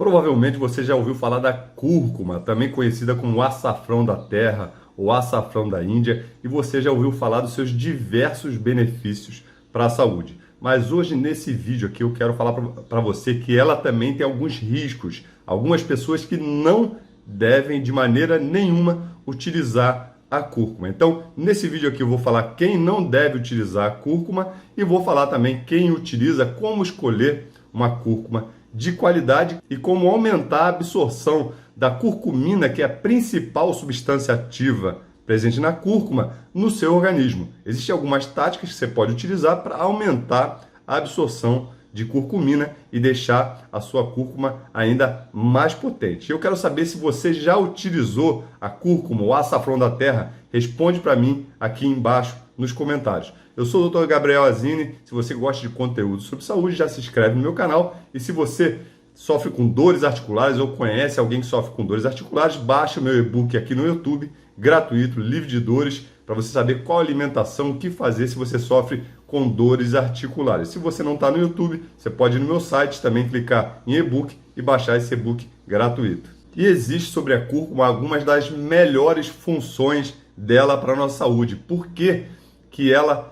Provavelmente você já ouviu falar da cúrcuma, também conhecida como açafrão da terra ou açafrão da Índia, e você já ouviu falar dos seus diversos benefícios para a saúde. Mas hoje nesse vídeo aqui eu quero falar para você que ela também tem alguns riscos, algumas pessoas que não devem de maneira nenhuma utilizar a cúrcuma. Então, nesse vídeo aqui eu vou falar quem não deve utilizar a cúrcuma e vou falar também quem utiliza, como escolher uma cúrcuma de qualidade e como aumentar a absorção da curcumina, que é a principal substância ativa presente na cúrcuma, no seu organismo. Existem algumas táticas que você pode utilizar para aumentar a absorção de curcumina e deixar a sua cúrcuma ainda mais potente. Eu quero saber se você já utilizou a cúrcuma, o açafrão da terra. Responde para mim aqui embaixo nos comentários. Eu sou o Dr. Gabriel Azini. Se você gosta de conteúdo sobre saúde, já se inscreve no meu canal. E se você sofre com dores articulares ou conhece alguém que sofre com dores articulares, baixa o meu e-book aqui no YouTube, gratuito, livre de dores, para você saber qual alimentação, o que fazer se você sofre com dores articulares. Se você não está no YouTube, você pode ir no meu site, também clicar em e-book e baixar esse e-book gratuito. E existe sobre a cúrcuma algumas das melhores funções dela para a nossa saúde. Por que ela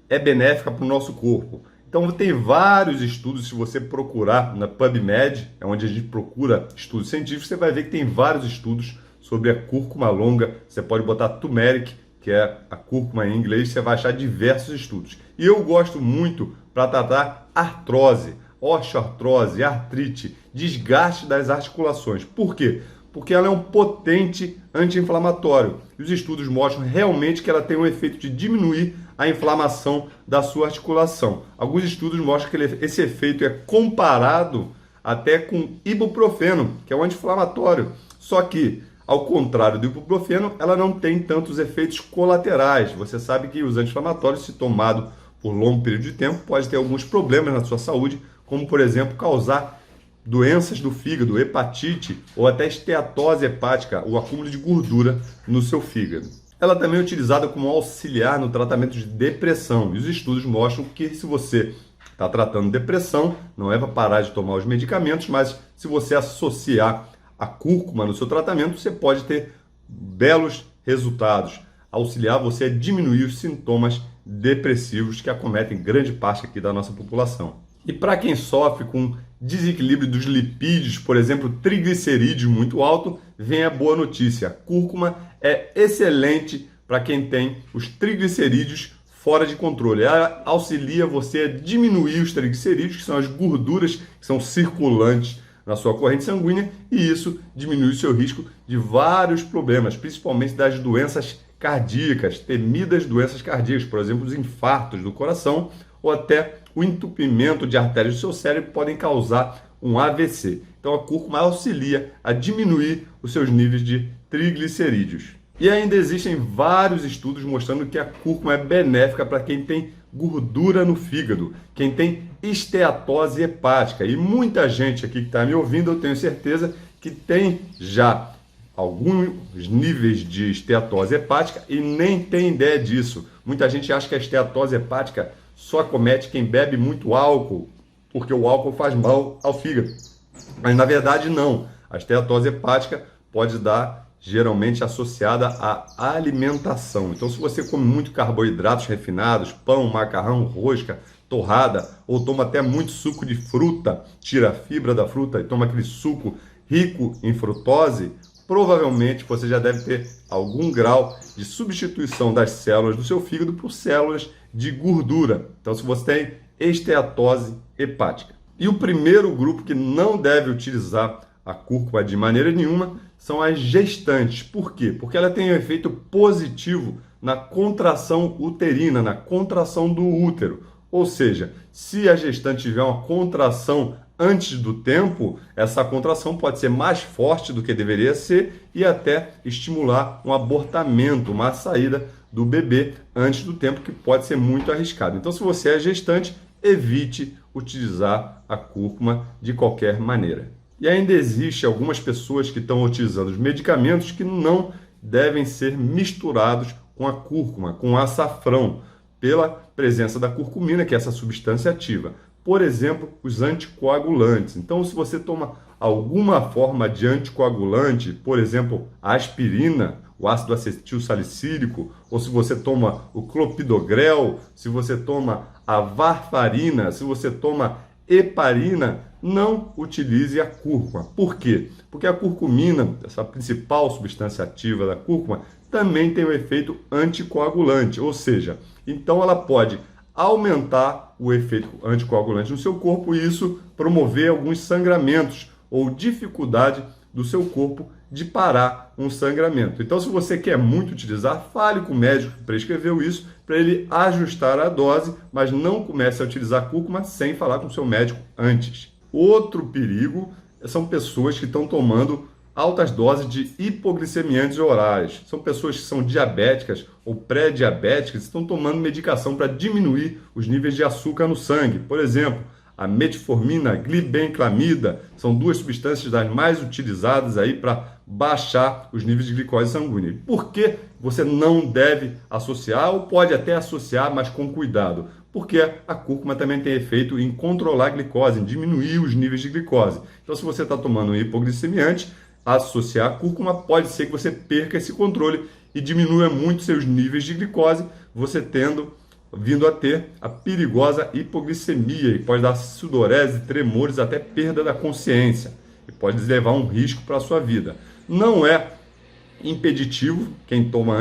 é benéfica para o nosso corpo? Então tem vários estudos, se você procurar na PubMed, é onde a gente procura estudos científicos, você vai ver que tem vários estudos sobre a cúrcuma longa. Você pode botar turmeric, que é a cúrcuma em inglês, você vai achar diversos estudos. E eu gosto muito para tratar artrose, osteoartrose, artrite, desgaste das articulações. Por quê? Porque ela é um potente anti-inflamatório. E os estudos mostram realmente que ela tem um efeito de diminuir a inflamação da sua articulação. Alguns estudos mostram que esse efeito é comparado até com ibuprofeno, que é um anti-inflamatório. Só que, ao contrário do ibuprofeno, ela não tem tantos efeitos colaterais. Você sabe que os anti-inflamatórios, se tomado por longo período de tempo, pode ter alguns problemas na sua saúde, como, por exemplo, causar doenças do fígado, hepatite ou até esteatose hepática, o acúmulo de gordura no seu fígado. Ela também é utilizada como auxiliar no tratamento de depressão. E os estudos mostram que se você está tratando depressão, não é para parar de tomar os medicamentos, mas se você associar a cúrcuma no seu tratamento, você pode ter belos resultados, auxiliar você a diminuir os sintomas depressivos que acometem grande parte aqui da nossa população. E para quem sofre com desequilíbrio dos lipídios, por exemplo, triglicerídeos muito alto, vem a boa notícia. A cúrcuma é excelente para quem tem os triglicerídeos fora de controle. Ela auxilia você a diminuir os triglicerídeos, que são as gorduras que são circulantes na sua corrente sanguínea, e isso diminui o seu risco de vários problemas, principalmente das doenças cardíacas, temidas doenças cardíacas, por exemplo, os infartos do coração ou até o entupimento de artérias do seu cérebro podem causar um AVC. Então a cúrcuma auxilia a diminuir os seus níveis de triglicerídeos. E ainda existem vários estudos mostrando que a cúrcuma é benéfica para quem tem gordura no fígado, quem tem esteatose hepática. E muita gente aqui que está me ouvindo, eu tenho certeza que tem já alguns níveis de esteatose hepática e nem tem ideia disso. Muita gente acha que a esteatose hepática só acomete quem bebe muito álcool, porque o álcool faz mal ao fígado. Mas na verdade não. A esteatose hepática pode dar geralmente associada à alimentação. Então se você come muito carboidratos refinados, pão, macarrão, rosca, torrada, ou toma até muito suco de fruta, tira a fibra da fruta e toma aquele suco rico em frutose, provavelmente você já deve ter algum grau de substituição das células do seu fígado por células de gordura. Então, se você tem esteatose hepática. E o primeiro grupo que não deve utilizar a cúrcuma de maneira nenhuma são as gestantes. Por quê? Porque ela tem um efeito positivo na contração uterina, na contração do útero. Ou seja, se a gestante tiver uma contração antes do tempo, essa contração pode ser mais forte do que deveria ser e até estimular um abortamento, uma saída do bebê antes do tempo, que pode ser muito arriscado. Então, se você é gestante, evite utilizar a cúrcuma de qualquer maneira. E ainda existe algumas pessoas que estão utilizando os medicamentos que não devem ser misturados com a cúrcuma, com o açafrão, pela presença da curcumina, que é essa substância ativa. Por exemplo, os anticoagulantes. Então, se você toma alguma forma de anticoagulante, por exemplo, a aspirina, o ácido acetil salicílico, ou se você toma o clopidogrel, se você toma a varfarina, se você toma heparina, não utilize a cúrcuma. Por quê? Porque a curcumina, essa principal substância ativa da cúrcuma, também tem um efeito anticoagulante, ou seja, então ela pode aumentar o efeito anticoagulante no seu corpo e isso promover alguns sangramentos ou dificuldade do seu corpo de parar um sangramento. Então, se você quer muito utilizar, fale com o médico que prescreveu isso para ele ajustar a dose, mas não comece a utilizar cúrcuma sem falar com o seu médico antes. Outro perigo são pessoas que estão tomando altas doses de hipoglicemiantes orais. São pessoas que são diabéticas ou pré-diabéticas e estão tomando medicação para diminuir os níveis de açúcar no sangue. Por exemplo, a metformina, a glibenclamida, são duas substâncias das mais utilizadas aí para baixar os níveis de glicose sanguínea. Por que você não deve associar ou pode até associar, mas com cuidado? Porque a cúrcuma também tem efeito em controlar a glicose, em diminuir os níveis de glicose. Então, se você está tomando um hipoglicemiante, associar a cúrcuma pode ser que você perca esse controle e diminua muito seus níveis de glicose, você vindo a ter a perigosa hipoglicemia e pode dar sudorese, tremores, até perda da consciência e pode levar um risco para a sua vida. Não é impeditivo quem toma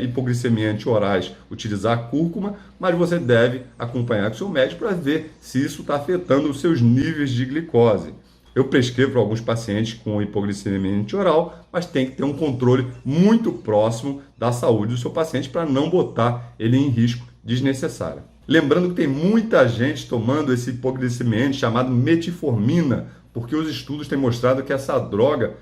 hipoglicemiante orais utilizar a cúrcuma, mas você deve acompanhar com o seu médico para ver se isso está afetando os seus níveis de glicose. Eu prescrevo para alguns pacientes com hipoglicemia oral, mas tem que ter um controle muito próximo da saúde do seu paciente para não botar ele em risco desnecessário. Lembrando que tem muita gente tomando esse hipoglicemiante chamado metformina, porque os estudos têm mostrado que essa droga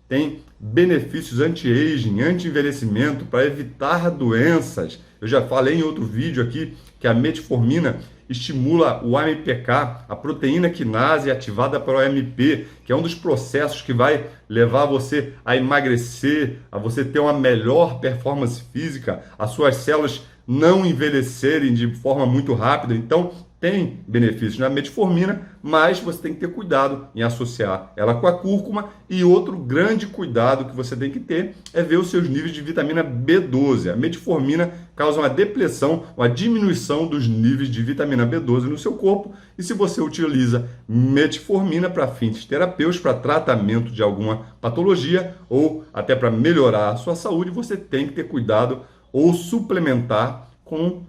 tem benefícios anti-aging, anti-envelhecimento, para evitar doenças. Eu já falei em outro vídeo aqui que a metformina estimula o AMPK, a proteína quinase ativada pelo AMP, que é um dos processos que vai levar você a emagrecer, a você ter uma melhor performance física, as suas células não envelhecerem de forma muito rápida. Então, tem benefícios na metformina, mas você tem que ter cuidado em associar ela com a cúrcuma. E outro grande cuidado que você tem que ter é ver os seus níveis de vitamina B12. A metformina causa uma depressão, uma diminuição dos níveis de vitamina B12 no seu corpo. E se você utiliza metformina para fins terapêuticos, para tratamento de alguma patologia ou até para melhorar a sua saúde, você tem que ter cuidado ou suplementar com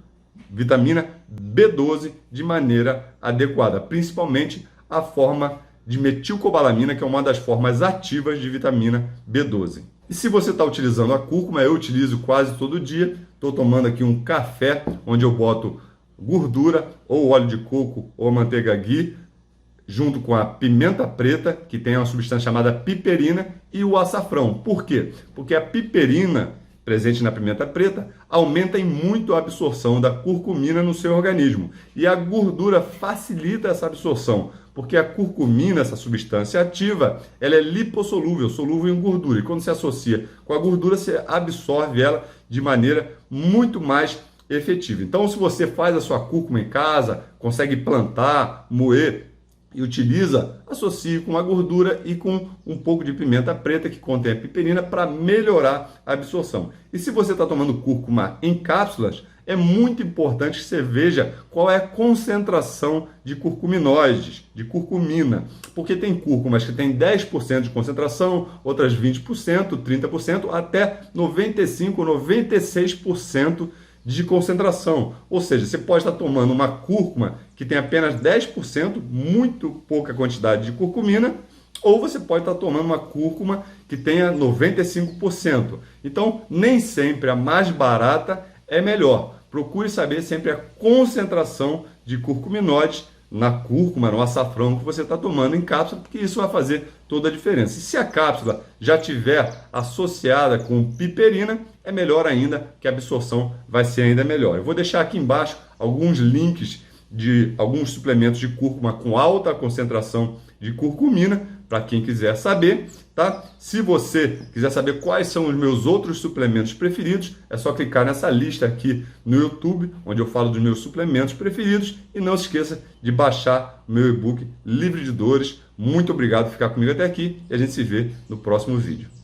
vitamina B12 de maneira adequada, principalmente a forma de metilcobalamina, que é uma das formas ativas de vitamina B12. E se você está utilizando a cúrcuma, eu utilizo quase todo dia. Estou tomando aqui um café onde eu boto gordura, ou óleo de coco, ou manteiga ghee, junto com a pimenta preta, que tem uma substância chamada piperina, e o açafrão. Por quê? Porque a piperina presente na pimenta preta aumenta em muito a absorção da curcumina no seu organismo. E a gordura facilita essa absorção, porque a curcumina, essa substância ativa, ela é lipossolúvel, solúvel em gordura. E quando se associa com a gordura, você absorve ela de maneira muito mais efetiva. Então, se você faz a sua cúrcuma em casa, consegue plantar, moer e utiliza, associe com a gordura e com um pouco de pimenta preta que contém a piperina para melhorar a absorção. E se você está tomando cúrcuma em cápsulas, é muito importante que você veja qual é a concentração de curcuminoides, de curcumina, porque tem cúrcumas que tem 10% de concentração, outras 20%, 30%, até 95%, 96% de concentração. Ou seja, você pode estar tomando uma cúrcuma que tem apenas 10%, muito pouca quantidade de curcumina, ou você pode estar tomando uma cúrcuma que tenha 95%. Então, nem sempre a mais barata é melhor. Procure saber sempre a concentração de curcuminoides na cúrcuma, no açafrão que você está tomando em cápsula, porque isso vai fazer toda a diferença. E se a cápsula já tiver associada com piperina, é melhor ainda, que a absorção vai ser ainda melhor. Eu vou deixar aqui embaixo alguns links de alguns suplementos de cúrcuma com alta concentração de curcumina, para quem quiser saber, tá? Se você quiser saber quais são os meus outros suplementos preferidos, é só clicar nessa lista aqui no YouTube, onde eu falo dos meus suplementos preferidos, e não se esqueça de baixar o meu e-book Livre de Dores. Muito obrigado por ficar comigo até aqui e a gente se vê no próximo vídeo.